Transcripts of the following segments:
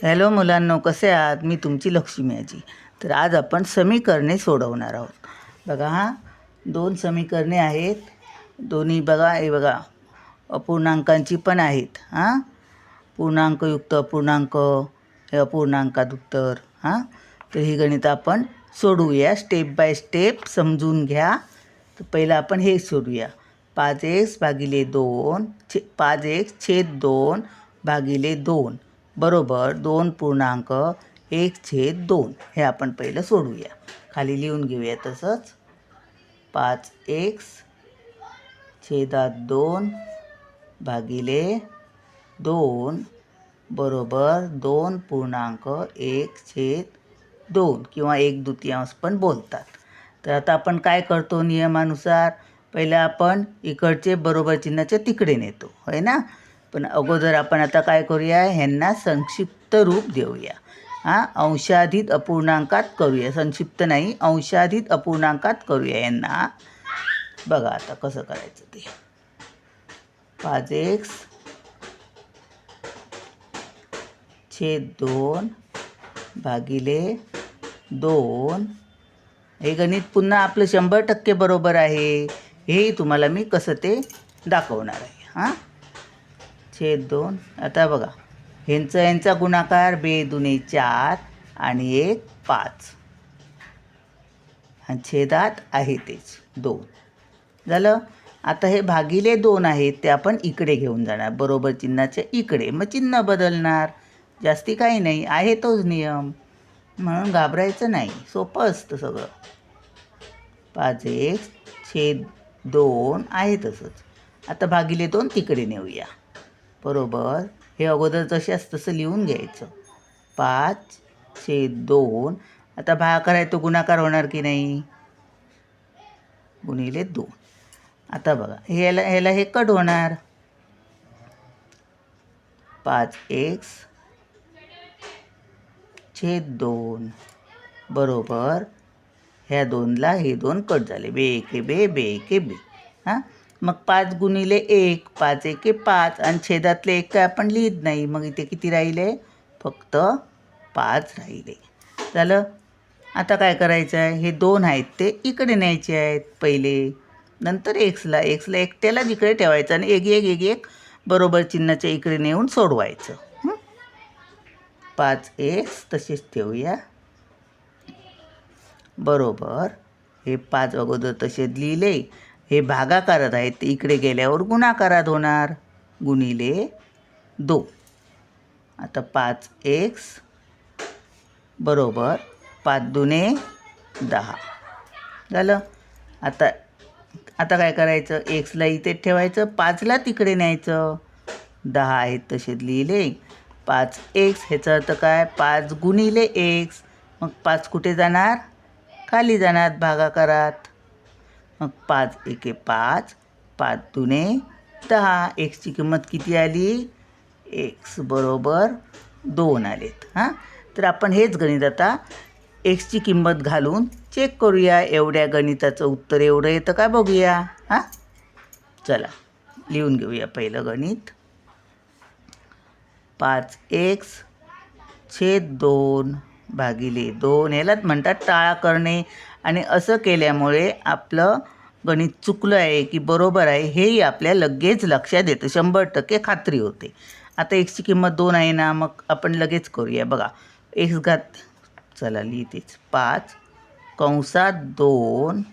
Hello मुलांनो, कसे आहात? मी तुमची लक्ष्मी आजी. तर आज आपण समीकरणे सोडवणार आहोत. बघा, दोन समीकरणे आहेत. दोन्ही बघा, हे बघा अपूर्णांकांची पण आहेत. पूर्णांकयुक्त अपूर्णांक, हे अपूर्णांकात उत्तर. तर ही गणित आपण सोडवूया, स्टेप बाय स्टेप समजून घ्या. तर पहिलं आपण हे सोडूया. 5x भागिले 2 5x/2 भागिले 2 बरोबर 2.1/2. हे आपण पहिलं सोडूया. खाली लिहून घेऊया तसंच. 5x/2 भागिले 2 बरोबर 2.1/2 किंवा 1/2 पण बोलतात. तर आता आपण काय करतो नियमानुसार, पहिलं आपण इकडचे बरोबर चिन्हाच्या तिकडे नेतो, होय ना. पण अगोदर आपण आता काय करूया, ह्यांना संक्षिप्त रूप देऊया. अंशाधीत अपूर्णांकात करूया. संक्षिप्त नाही, अंशाधीत अपूर्णांकात करूया यांना. बघा आता कसं करायचं ते. 5x/2 भागिले 2. हे गणित पुन्हा आपलं 100% बरोबर आहे. हे तुम्हाला मी कसं ते दाखवणार आहे. (2). आता बघा, यांचा गुणाकार 2 4 आणि 1 5 आणि छेदात आहे तेच 2 झालं. आता हे भागिले 2 आहेत, ते आपण इकडे घेऊन जाणार, बरोबर चिन्हाच्या इकडे. मग चिन्ह बदलणार, जास्ती काही नाही, आहे तोच नियम, म्हणून घाबरायचं नाही, सोपं असतं सगळं. 5x/2 आहे तसंच. आता भागिले 2 तिकडे नेऊया, बरोबर. हे अगोदर जशाच तसं लिहून घ्यायचं. 5/2. आता भागाकार आहे तो गुणाकार होणार की नाही, गुणिले 2. आता बघा, ह्याला हे कट होणार. 5x/2 बरोबर ह्या 2ला हे 2 कट झाले, 2 मग 5 गुणिले 1, 5 आणि छेदातले 1 काय आपण लिहित नाही, मग इथे किती राहिले, फक्त 5 राहिले. झालं. आता काय करायचं आहे, हे 2 आहेत ते इकडे न्यायचे आहेत पहिले, नंतर एक्सला एकट्याला इकडे ठेवायचं आणि एक बरोबर चिन्हाच्या इकडे नेऊन सोडवायचं. 5x तसेच ठेवूया, बरोबर. हे 5 अगोदर तसेच लिहिले. हे भागाकारात आहेत, ते इकडे गेल्यावर गुणाकारात होणार, गुणिले 2. आता 5x बरोबर 5×2 10 झालं. आता काय करायचं, एक्सला इथे ठेवायचं, 5ला तिकडे न्यायचं, 10 आहेत तसेच लिहिले. 5x ह्याचा अर्थ काय, 5 गुणिले x, मग 5 कुठे जाणार, खाली जाणार भागाकारात. मग 5×1 5, 5×2 10. एक्सची किंमत किती आली, x बरोबर 2 आलेत. तर आपण हेच गणित आता एक्सची किंमत घालून चेक करूया, एवढ्या गणिताचं उत्तर एवढं येतं का बघूया. चला लिहून घेऊया पहिलं गणित. 5x/2 भागिले 2. ह्यालाच म्हणतात टाळा करणे, आणि असं केल्यामुळे आपलं गणित चुकलं आहे की बरोबर आहे हेही आपल्या लगेच लक्षात येतं, 100% खात्री होते. आता एक्सची किंमत 2 आहे ना, मग आपण लगेच करूया. बघा, एक्स घात, चला लिहितेच, 5/2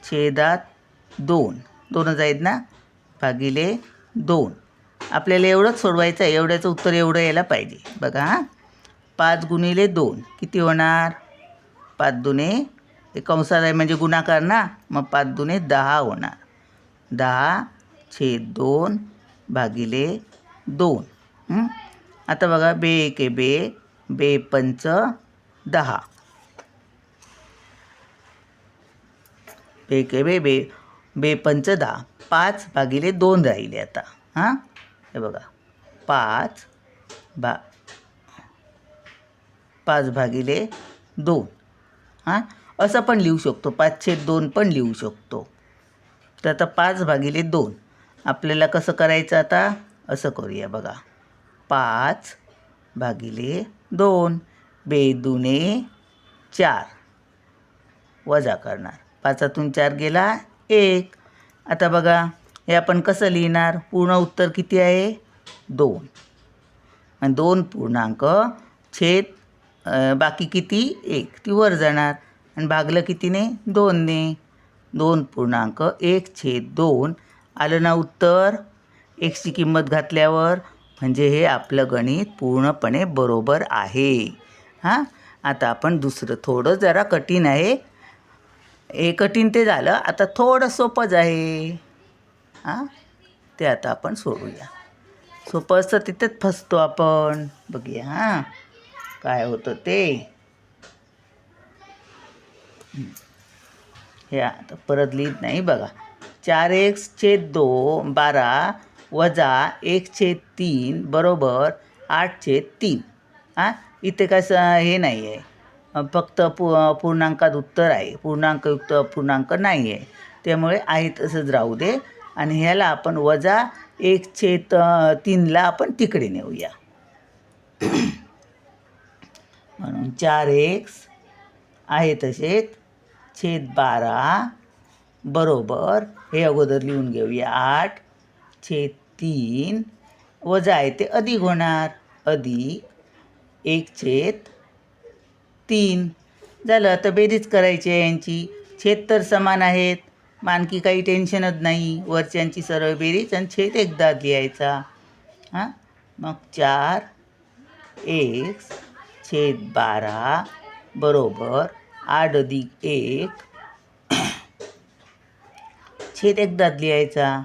छेदात 2, 2च आहेत ना, भागिले 2. आपल्याला एवढंच सोडवायचं आहे, एवढ्याचं उत्तर एवढं यायला पाहिजे. बघा, 5 गुणिले 2 किती होणार, 5×2 हे कंसात आहे म्हणजे गुणाकार ना, मग 5×2 10 होणार, 10/2 भागिले 2. आता बघा, 2×1 2, 2×5 10, 2×1 2×5 10, 5/2 राहिले. आता हे बघा, 5/2 असं पण लिहू शकतो, 5/2 पण लिहू शकतो. तर आता 5/2 आपल्याला कसं करायचं, आता असं करूया. बघा, 5/2 2. बेदुने 4 वजा करणार. 5तून 4 गेला 1. आता बघा हे आपण कसं लिहिणार. पूर्ण उत्तर किती आहे 2 आणि 2 पूर्णांक छेद बाकी किती 1 ती वर जाणार आणि भागलं कितीने 2ने. 2.1/2 आलं ना उत्तर. एक्सची किंमत घातल्यावर म्हणजे हे आपलं गणित पूर्णपणे बरोबर आहे. हां आता आपण दुसरं थोडं जरा कठीण आहे. हे कठीण ते झालं. आता थोडं सोपंच आहे. हां ते आता आपण सोडूया. सोपं असतं तिथेच फसतो आपण. बघूया हां काय होतं ते. हे आता परत लिहित नाही बघा. 4x/12 वजा 1/3 बरोबर 8/3. हां इथे कसं हे नाही आहे. फक्त पूर्णांकात उत्तर आहे. पूर्णांकयुक्त अपूर्णांक नाही आहे. त्यामुळे आहे तसंच राहू दे आणि ह्याला आपण वजा 1/3ला आपण तिकडे नेऊया. म्हणून 4x आहे तसेच (12) बरोबर हे अगोदर लिहून घेऊया 8/3 वजा आहे ते अधिक होणार. अधिक 1/3 झालं. आता बेरीज करायची आहे यांची. छेद तर समान आहेत. आणखी काही टेन्शनच नाही. वरच्यांची सरळ बेरीज आणि छेद एकदा लिहायचा. हां मग 4x/12 बरोबर 8 अधिक 1 छेद एकदाच लिहायचा.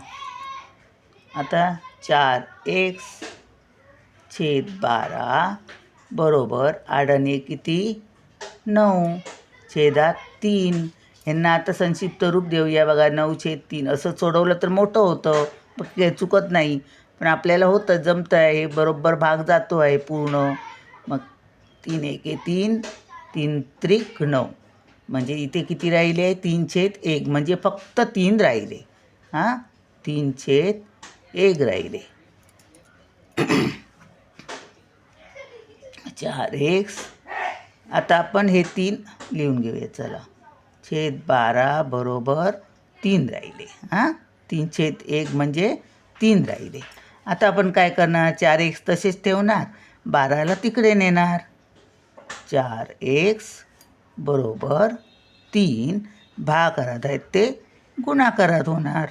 आता 4x/12 बरोबर 8 आणि 1 किती 9 छेदात 3. ह्यांना आता संक्षिप्त रूप देऊया बघा. 9/3 असं सोडवलं तर मोठं होतं. मग काही चुकत नाही. पण आपल्याला होतं जमतं आहे. हे बरोबर भाग जातो आहे पूर्ण. मग 3 × 1 = 3 3 × 9 म्हणजे इथे किती राहिले 3/1 म्हणजे फक्त 3 राहिले. हां 3/1 राहिले. 4x आता आपण हे 3 लिहून घेऊया. चला (12) बरोबर 3 राहिले. हां 3/1 म्हणजे 3 राहिले. आता आपण काय करणार. 4x तसेच ठेवणार. 12ला तिकडे नेणार. 4x बरोबर 3 भागाकारात आहेत ते गुणाकारात होणार.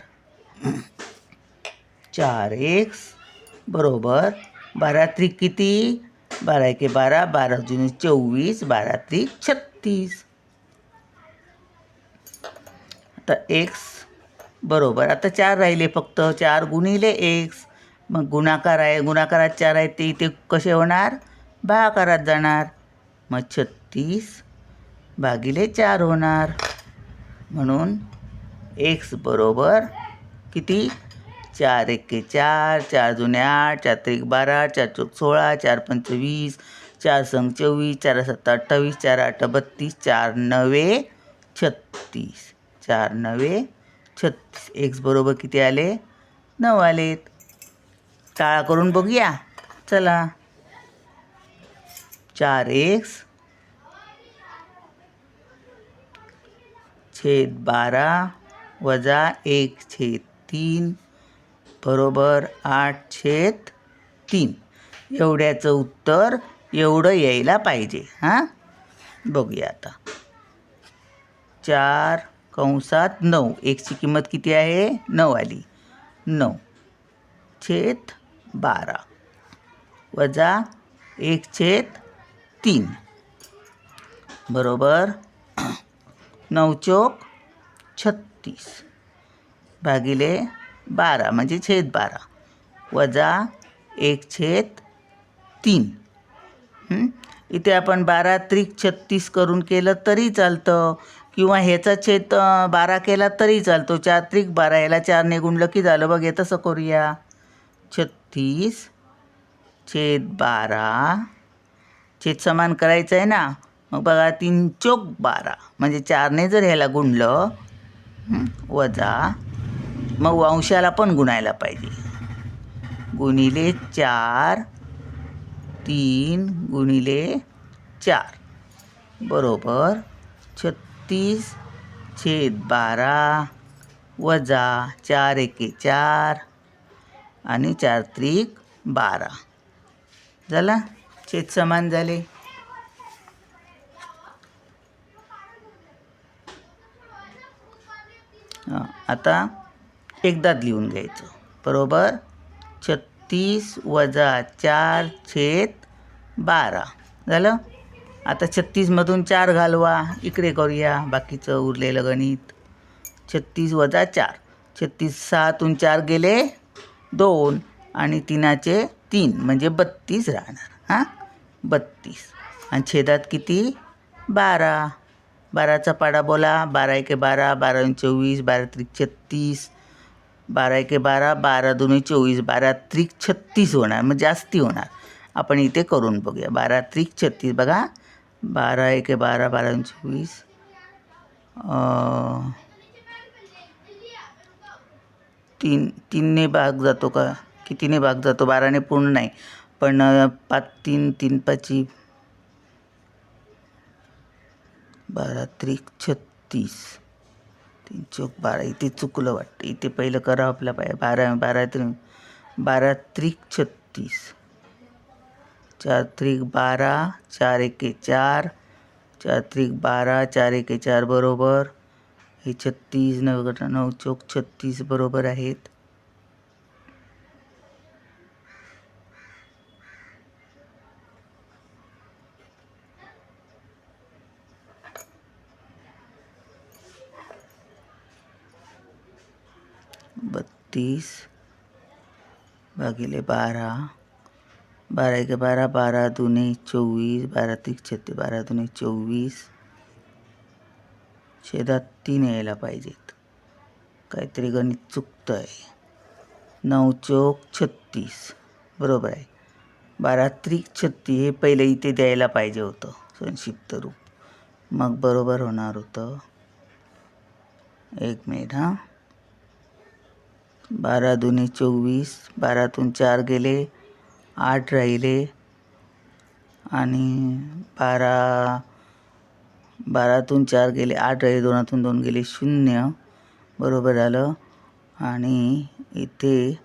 4x बरोबर 12 × किती 12 × 12 12 × 24 12 × 36. आता x बरोबर आता 4 राहिले फक्त. 4 गुणिले x मग गुणाकार आहे. गुणाकारात 4 आहेत ते इथे कसे होणार भागाकारात जाणार. मग 36/4 होणार. म्हणून x बरोबर किती 4 × 1 = 4 4 × 8 4 × 3 = 12 4 × 4 = 16 4 × 5 = 20 4 × 6 = 24 4 × 7 = 28 4 × 8 = 32 4 × 9 = 36 4 × 9 = 36. x बरोबर किती आले 9 आलेत. टाळा करून बघूया. चला 4x/12 वजा 1/3 बरोबर 8/3. एवढ्याचं उत्तर एवढं यायला पाहिजे. हां बघूया आता. 4/9 एक्सची किंमत किती आहे 9 आली. 9/12 वजा 1/3 बरोबर 9 × 36 भागिले 12 म्हणजे (12) वजा 1/3. इथे आपण 12 × 36 करून केलं तरी चालतं किंवा ह्याचा छेद 12 केला तरी चालतो. 4 × 12 याला 4ने गुणलं की झालं. बघ हे तसं करूया. 36/12 छेद समान करायचं आहे ना. मग बघा 3 × 12 म्हणजे 4ने जर ह्याला गुणलं वजा मग वंशाला पण गुणायला पाहिजे. गुणिले 4 3 गुणिले 4 बरोबर 36/12 वजा 4 एके 4 आणि 4 त्रिक 12 झाला. छेद समान झाले. आता एकदाच लिहून घ्यायचं. बरोबर 36 वजा 4 छेद 12 झालं. आता 36मधून 4 घालवा. इकडे करूया बाकीचं उरलेलं गणित. 36 वजा 4 36 6तून 4 गेले 2 आणि 3चे 3 म्हणजे 32 राहणार. 32 आणि छेदात किती 12. 12चा पाडा बोला. 12 एके 12 12 24 12 त्रिक 36 12 एके 12 12 दुने 24 12 त्रिक 36 होणार. मग जास्ती होणार. आपण इथे करून बघूया. 12 त्रिक 36 बघा. 12 एके 12 12 24 तीनने भाग जातो का कितीने भाग जातो. 12ने पूर्ण नाही पण 5 3 3 5 12 त्रिक 36 3 चौक 12. इथे चुकलं वाटतं. इथे पहिलं करावं आपल्या पाय. 12 त्रिक 36 4 त्रिक 12 4 एके 4 4 त्रिक 12 4 एके 4 बरोबर हे 36 9 चौक 36 बरोबर आहेत. बत्तीस भागिले 12 12 एके 12 12 दुने 24 12 त्रिक 36 12 दुने 24 छेदात 3 यायला पाहिजेत. काहीतरी गणित चुकतं आहे. 9 चौक 36 बरोबर आहे. 12 त्रिक 36 हे पहिले इथे द्यायला पाहिजे होतं संक्षिप्त रूप. मग बरोबर होणार होतं. एक मिनिट 12 दुने 24 12तून 4 गेले 8 राहिले आणि 12तून 4 गेले 8 राहिले 2तून 2 गेले 0 बरोबर झालं. आणि इथे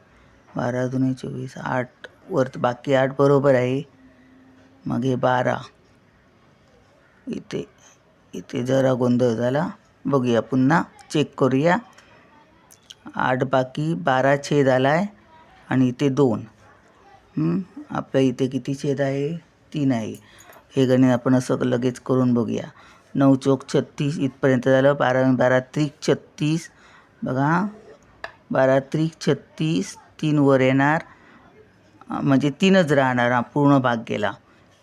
12 दुने 24 8 वर बाकी 8 बरोबर आहे. मग हे 12 इथे जरा गोंधळ झाला. बघूया पुन्हा चेक करूया. 8 बाकी 12 छेद आला आहे आणि इथे 2 आपल्या इथे किती छेद आहे 3 आहे. हे गणित आपण असं लगेच करून बघूया. 9 चौक 36 इथपर्यंत झालं. 12 त्रिक 36 बघा 12 त्रिक 36 3 वर येणार म्हणजे 3च राहणार. पूर्ण भाग गेला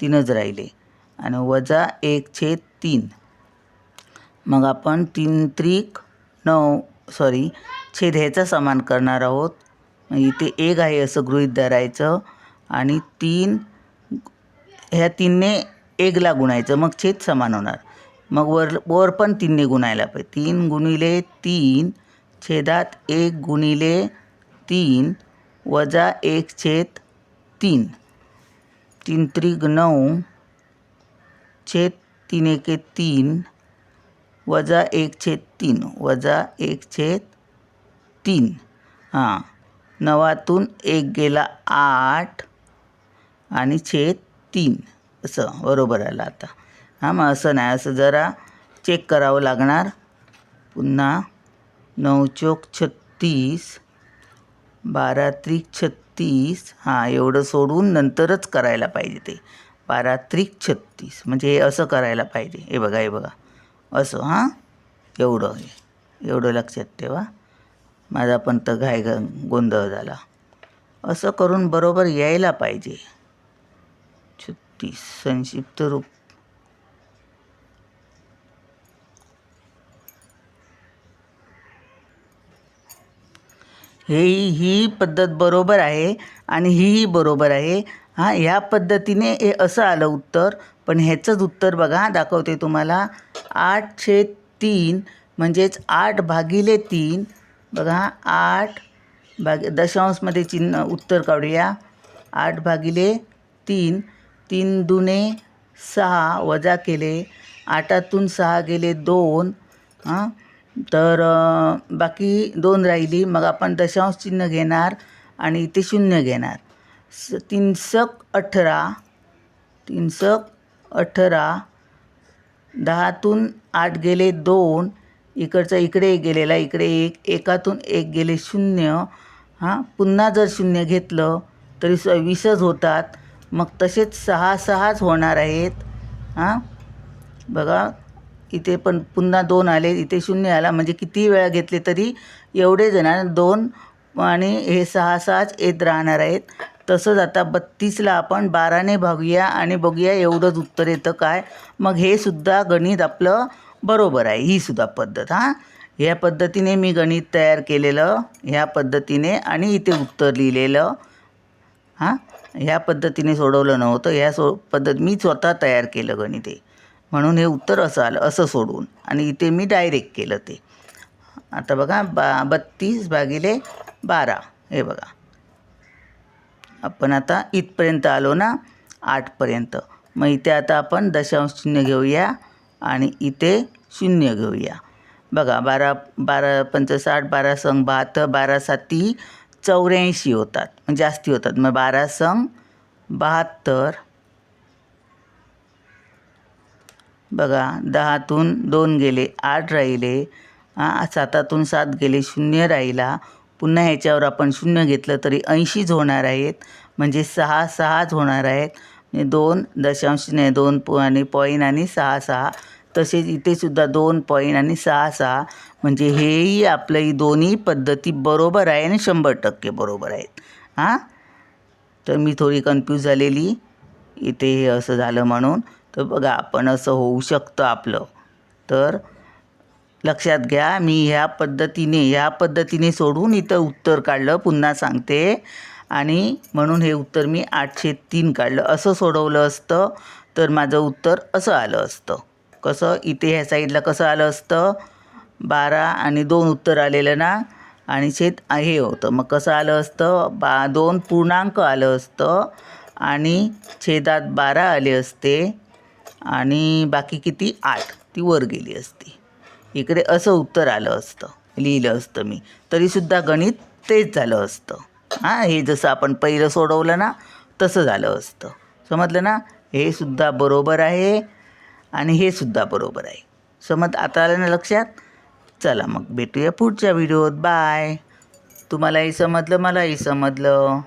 3च राहिले आणि वजा 1 छेद 3. मग आपण 3 त्रिक 9 छेद ह्याचा समान करणार आहोत. इथे 1 आहे असं गृहीत धरायचं आणि 3 ह्या 3ने 1ला गुणायचं मग छेद समान होणार. मग वर पण 3ने गुणायला पाहिजे. 3 गुणिले 3 छेदात 1 गुणिले 3 वजा 1 छेद 3 3 त्रिक 9 छेद 3 एके 3 वजा 1 छेद 3 वजा 1 छेद 3. 9तून 1 गेला 8 आणि छेद 3 असं बरोबर आलं. आता मग असं नाही असं जरा चेक करावं लागणार. पुन्हा 9 चौक 36 12 त्रिक 36 एवढं सोडून नंतरच करायला पाहिजे ते. 12 त्रिक 36 म्हणजे हे असं करायला पाहिजे. हे बघा असं एवढं लक्षात ठेवा. माझा पण तर गोंधळ झाला. असं करून बरोबर यायला पाहिजे. 36 संक्षिप्त रूप. ही पद्धत बरोबर आहे आणि ही बरोबर आहे. ह्या पद्धतीने हे असं आलं उत्तर. पण ह्याचंच उत्तर बघा दाखवते तुम्हाला. 8/3 म्हणजेच 8 भागिले 3 बघा. 8 दशांशमध्ये चिन्ह उत्तर काढूया. 8 भागिले 3 3 दुने 6 वजा केले, 8तून 6 गेले 2. हां, तर बाकी 2 राहिली. मग आपण दशांश चिन्ह घेणार आणि इथे 0 घेणार. 3 सक 18, 3 सक 18. 10तून 8 गेले 2, इकडचा इकडे 1 गेलेला, इकडे 1, 1तून 1 गेले 0. हां, पुन्हा जर 0 घेतलं तरी 20च होतात. मग तसेच 6 6च होणार आहेत. हां, बघा इथे पण पुन्हा 2 आले, इथे 0 आला, म्हणजे किती वेळा घेतले तरी एवढे येणार 2 आणि हे 6 6च येत राहणार आहेत. तसंच आता 32ला आपण 12ने भागूया आणि बघूया एवढंच उत्तर येतं काय. मग हे सुद्धा गणित आपलं बरोबर आहे, ही सुद्धा पद्धत. हां, ह्या पद्धतीने मी गणित तयार केलेलं, ह्या पद्धतीने, आणि इथे उत्तर लिहिलेलं. हां, ह्या पद्धतीने सोडवलं नव्हतं, पद्धत मी स्वतः तयार केलं गणित हे, म्हणून हे उत्तर असं आलं, असं सोडवून. आणि इथे मी डायरेक्ट केलं ते. आता बघा 32 भागिले 12, हे बघा आपण आता इथपर्यंत आलो ना, 8पर्यंत. मग इथे आता आपण दशांश चिन्ह घेऊया आणि इथे 0 घेऊया. बघा 12 12 पंच 60, 12 संग 72, 12 साती 84 होतात, म्हणजे जास्ती होतात. मग 12 संग 72. बघा 10तून 2 गेले 8 राहिले. 7तून 7 गेले 0 राहिला. पुन्हा ह्याच्यावर आपण 0 घेतलं तरी 80च होणार आहेत, म्हणजे 6 6च होणार आहेत. म्हणजे 2 दशांश नाही, 2 आणि पॉईंट आणि 6 6. तसेच इथे सुद्धा 2 पॉईंट आणि 6 6. म्हणजे हेही आपलं ही दोन्ही पद्धती बरोबर आहे आणि 100% बरोबर आहेत. हां, तर मी थोडी कन्फ्यूज झालेली इथे हे असं झालं म्हणून. तर बघा आपण असं होऊ शकतं आपलं. तर लक्षात घ्या, मी ह्या पद्धतीने सोडून इथं उत्तर काढलं, पुन्हा सांगते. आणि म्हणून हे उत्तर मी 803 काढलं. असं सोडवलं असतं तर माझं उत्तर असं आलं असतं. कसं, इथे ह्या साईडला कसं आलं असतं, 12 आणि 2 उत्तर आलेलं ना, आणि छेद हे होतं. मग कसं आलं असतं, 2 पूर्णांक आलं असतं आणि छेदात 12 आले असते आणि बाकी किती 8 ती वर गेली असती. इकडे असं उत्तर आलं असतं, लिहिलं असतं मी, तरीसुद्धा गणित तेच झालं असतं. हां, हे जसं आपण पहिलं सोडवलं ना तसं झालं असतं. समजलं ना, हे सुद्धा बरोबर आहे आणि हे सुद्धा बरोबर आहे. आता आलं ना लक्षात. चला मग भेटूया पुढच्या व्हिडिओत. बाय. तुम्हालाही समजलं, मलाही समजलं.